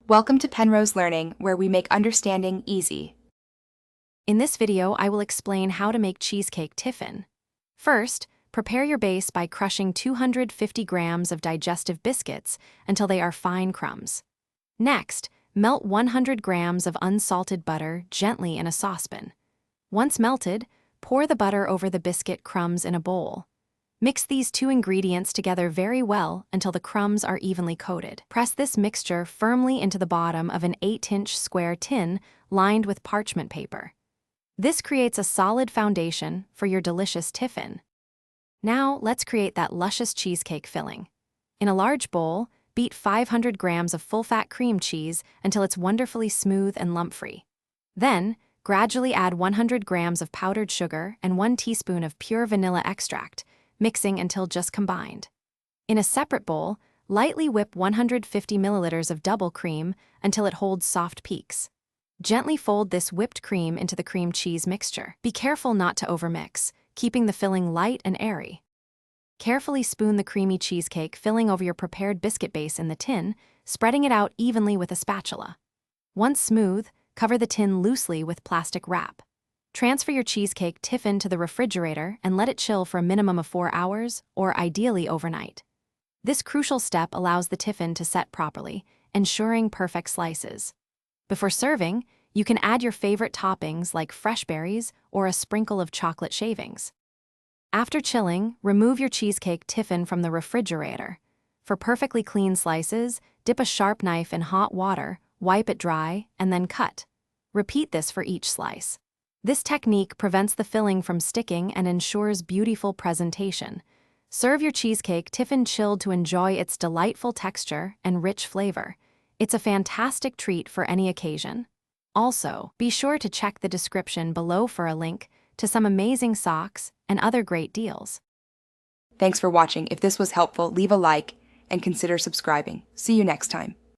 Welcome to Penrose Learning, where we make understanding easy. In this video, I will explain how to make cheesecake tiffin. First, prepare your base by crushing 250 grams of digestive biscuits until they are fine crumbs. Next, melt 100 grams of unsalted butter gently in a saucepan. Once melted, pour the butter over the biscuit crumbs in a bowl. Mix these two ingredients together very well until the crumbs are evenly coated. Press this mixture firmly into the bottom of an 8-inch square tin lined with parchment paper. This creates a solid foundation for your delicious tiffin. Now, let's create that luscious cheesecake filling. In a large bowl, beat 500 grams of full-fat cream cheese until it's wonderfully smooth and lump-free. Then, gradually add 100 grams of powdered sugar and 1 teaspoon of pure vanilla extract, mixing until just combined. In a separate bowl, lightly whip 150 milliliters of double cream until it holds soft peaks. Gently fold this whipped cream into the cream cheese mixture. Be careful not to overmix, keeping the filling light and airy. Carefully spoon the creamy cheesecake filling over your prepared biscuit base in the tin, spreading it out evenly with a spatula. Once smooth, cover the tin loosely with plastic wrap. Transfer your cheesecake tiffin to the refrigerator and let it chill for a minimum of 4 hours, or ideally overnight. This crucial step allows the tiffin to set properly, ensuring perfect slices. Before serving, you can add your favorite toppings like fresh berries or a sprinkle of chocolate shavings. After chilling, remove your cheesecake tiffin from the refrigerator. For perfectly clean slices, dip a sharp knife in hot water, wipe it dry, and then cut. Repeat this for each slice. This technique prevents the filling from sticking and ensures beautiful presentation. Serve your cheesecake tiffin chilled to enjoy its delightful texture and rich flavor. It's a fantastic treat for any occasion. Also, be sure to check the description below for a link to some amazing socks and other great deals. Thanks for watching. If this was helpful, leave a like and consider subscribing. See you next time.